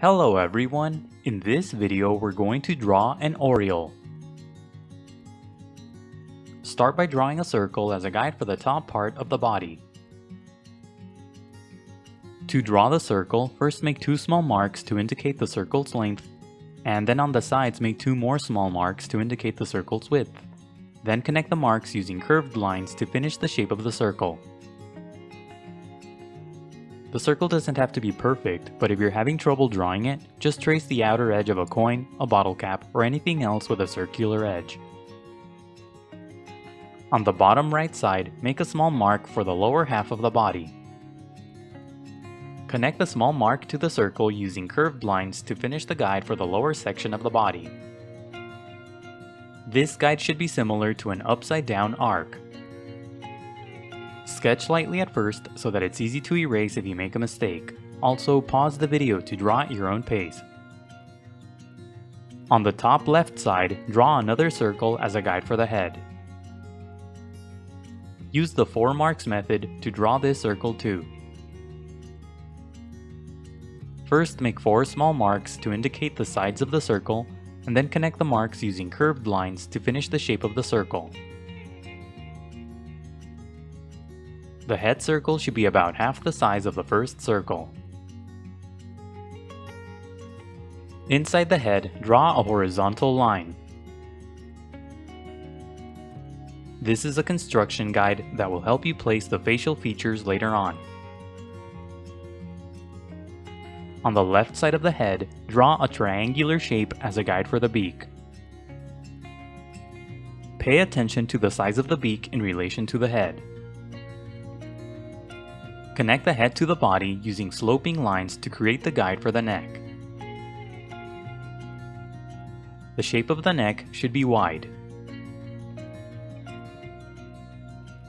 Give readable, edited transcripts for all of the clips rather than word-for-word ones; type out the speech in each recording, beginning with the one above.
Hello everyone! In this video we're going to draw an Oriole. Start by drawing a circle as a guide for the top part of the body. To draw the circle, first make two small marks to indicate the circle's length, and then on the sides make two more small marks to indicate the circle's width. Then connect the marks using curved lines to finish the shape of the circle. The circle doesn't have to be perfect, but if you're having trouble drawing it, just trace the outer edge of a coin, a bottle cap, or anything else with a circular edge. On the bottom right side, make a small mark for the lower half of the body. Connect the small mark to the circle using curved lines to finish the guide for the lower section of the body. This guide should be similar to an upside-down arc. Sketch lightly at first so that it's easy to erase if you make a mistake. Also, pause the video to draw at your own pace. On the top left side, draw another circle as a guide for the head. Use the 4 marks method to draw this circle too. First, make 4 small marks to indicate the sides of the circle, and then connect the marks using curved lines to finish the shape of the circle. The head circle should be about half the size of the first circle. Inside the head, draw a horizontal line. This is a construction guide that will help you place the facial features later on. On the left side of the head, draw a triangular shape as a guide for the beak. Pay attention to the size of the beak in relation to the head. Connect the head to the body using sloping lines to create the guide for the neck. The shape of the neck should be wide.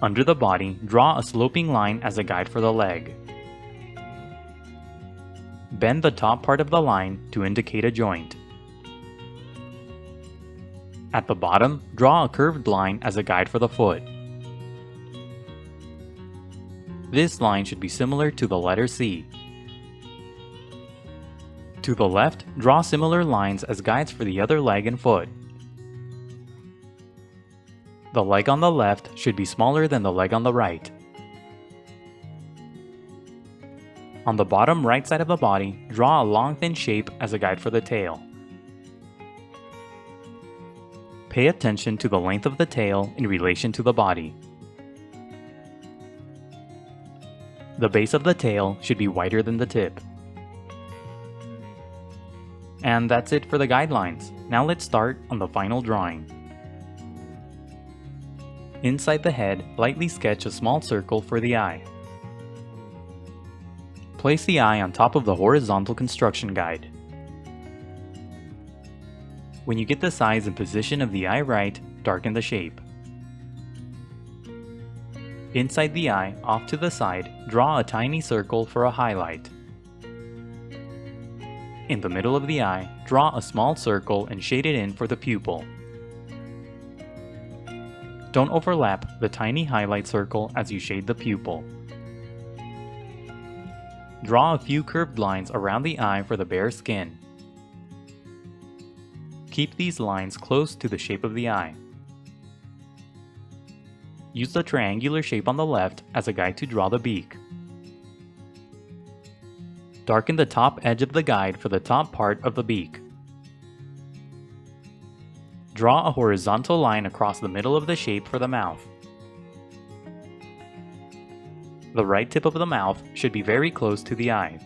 Under the body, draw a sloping line as a guide for the leg. Bend the top part of the line to indicate a joint. At the bottom, draw a curved line as a guide for the foot. This line should be similar to the letter C. To the left, draw similar lines as guides for the other leg and foot. The leg on the left should be smaller than the leg on the right. On the bottom right side of the body, draw a long thin shape as a guide for the tail. Pay attention to the length of the tail in relation to the body. The base of the tail should be wider than the tip. And that's it for the guidelines. Now let's start on the final drawing. Inside the head, lightly sketch a small circle for the eye. Place the eye on top of the horizontal construction guide. When you get the size and position of the eye right, darken the shape. Inside the eye, off to the side, draw a tiny circle for a highlight. In the middle of the eye, draw a small circle and shade it in for the pupil. Don't overlap the tiny highlight circle as you shade the pupil. Draw a few curved lines around the eye for the bare skin. Keep these lines close to the shape of the eye. Use the triangular shape on the left as a guide to draw the beak. Darken the top edge of the guide for the top part of the beak. Draw a horizontal line across the middle of the shape for the mouth. The right tip of the mouth should be very close to the eye.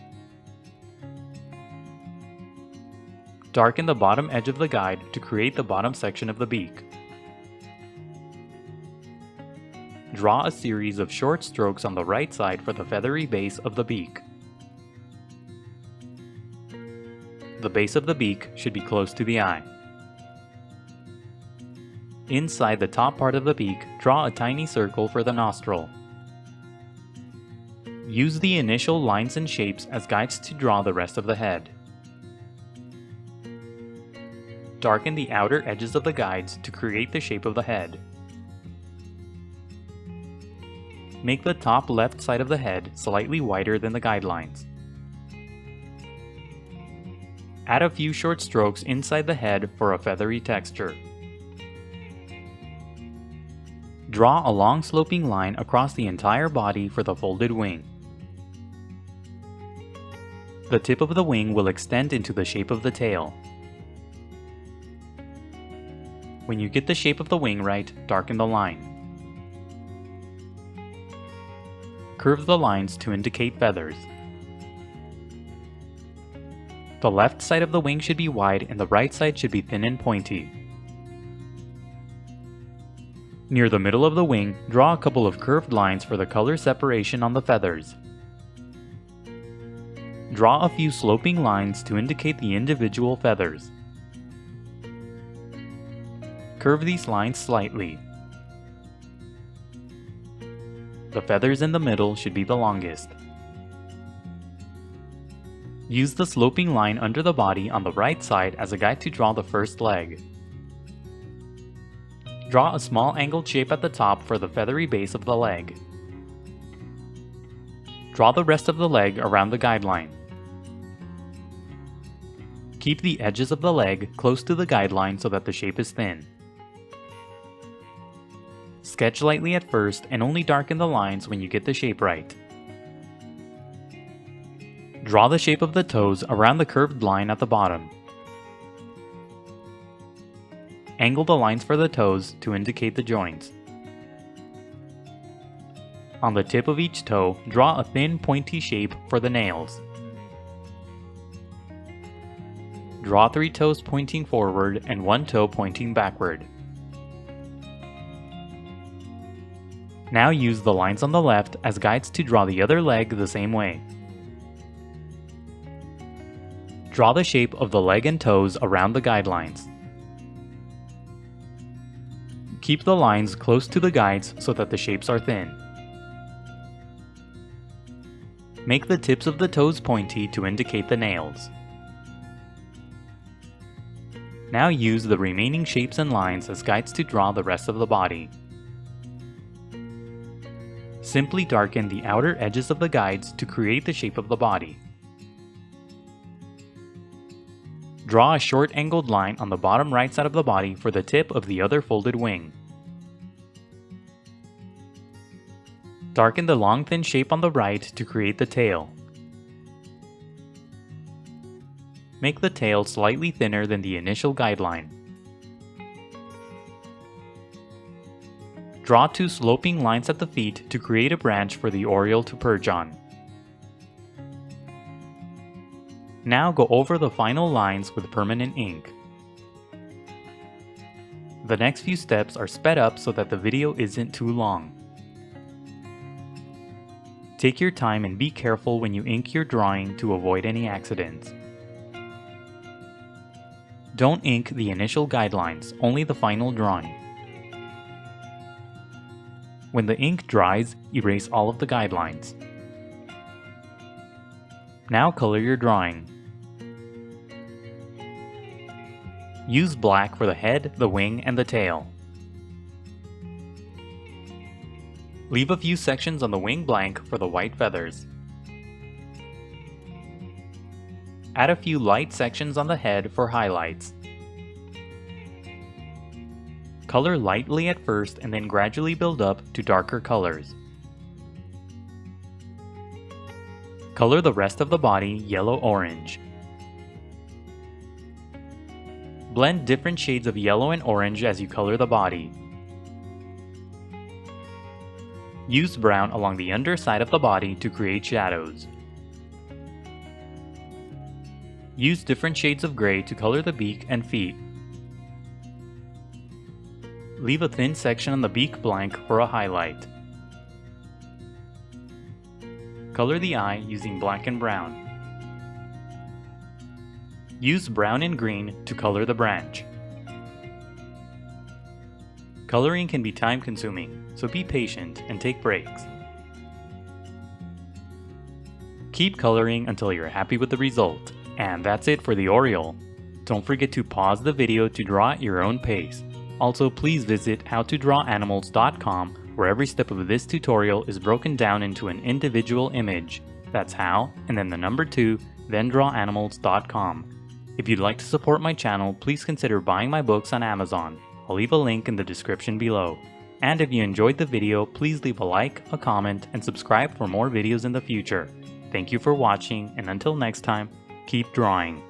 Darken the bottom edge of the guide to create the bottom section of the beak. Draw a series of short strokes on the right side for the feathery base of the beak. The base of the beak should be close to the eye. Inside the top part of the beak, draw a tiny circle for the nostril. Use the initial lines and shapes as guides to draw the rest of the head. Darken the outer edges of the guides to create the shape of the head. Make the top left side of the head slightly wider than the guidelines. Add a few short strokes inside the head for a feathery texture. Draw a long sloping line across the entire body for the folded wing. The tip of the wing will extend into the shape of the tail. When you get the shape of the wing right, darken the line. Curve the lines to indicate feathers. The left side of the wing should be wide and the right side should be thin and pointy. Near the middle of the wing, draw a couple of curved lines for the color separation on the feathers. Draw a few sloping lines to indicate the individual feathers. Curve these lines slightly. The feathers in the middle should be the longest. Use the sloping line under the body on the right side as a guide to draw the first leg. Draw a small angled shape at the top for the feathery base of the leg. Draw the rest of the leg around the guideline. Keep the edges of the leg close to the guideline so that the shape is thin. Sketch lightly at first and only darken the lines when you get the shape right. Draw the shape of the toes around the curved line at the bottom. Angle the lines for the toes to indicate the joints. On the tip of each toe, draw a thin, pointy shape for the nails. Draw 3 toes pointing forward and 1 toe pointing backward. Now use the lines on the left as guides to draw the other leg the same way. Draw the shape of the leg and toes around the guidelines. Keep the lines close to the guides so that the shapes are thin. Make the tips of the toes pointy to indicate the nails. Now use the remaining shapes and lines as guides to draw the rest of the body. Simply darken the outer edges of the guides to create the shape of the body. Draw a short angled line on the bottom right side of the body for the tip of the other folded wing. Darken the long thin shape on the right to create the tail. Make the tail slightly thinner than the initial guideline. Draw 2 sloping lines at the feet to create a branch for the oriole to perch on. Now go over the final lines with permanent ink. The next few steps are sped up so that the video isn't too long. Take your time and be careful when you ink your drawing to avoid any accidents. Don't ink the initial guidelines, only the final drawing. When the ink dries, erase all of the guidelines. Now color your drawing. Use black for the head, the wing, and the tail. Leave a few sections on the wing blank for the white feathers. Add a few light sections on the head for highlights. Color lightly at first and then gradually build up to darker colors. Color the rest of the body yellow-orange. Blend different shades of yellow and orange as you color the body. Use brown along the underside of the body to create shadows. Use different shades of gray to color the beak and feet. Leave a thin section on the beak blank for a highlight. Color the eye using black and brown. Use brown and green to color the branch. Coloring can be time-consuming, so be patient and take breaks. Keep coloring until you're happy with the result. And that's it for the Oriole. Don't forget to pause the video to draw at your own pace. Also, please visit howtodrawanimals.com where every step of this tutorial is broken down into an individual image. That's how, and then the number 2, then drawanimals.com. If you'd like to support my channel, please consider buying my books on Amazon. I'll leave a link in the description below. And if you enjoyed the video, please leave a like, a comment, and subscribe for more videos in the future. Thank you for watching, and until next time, keep drawing.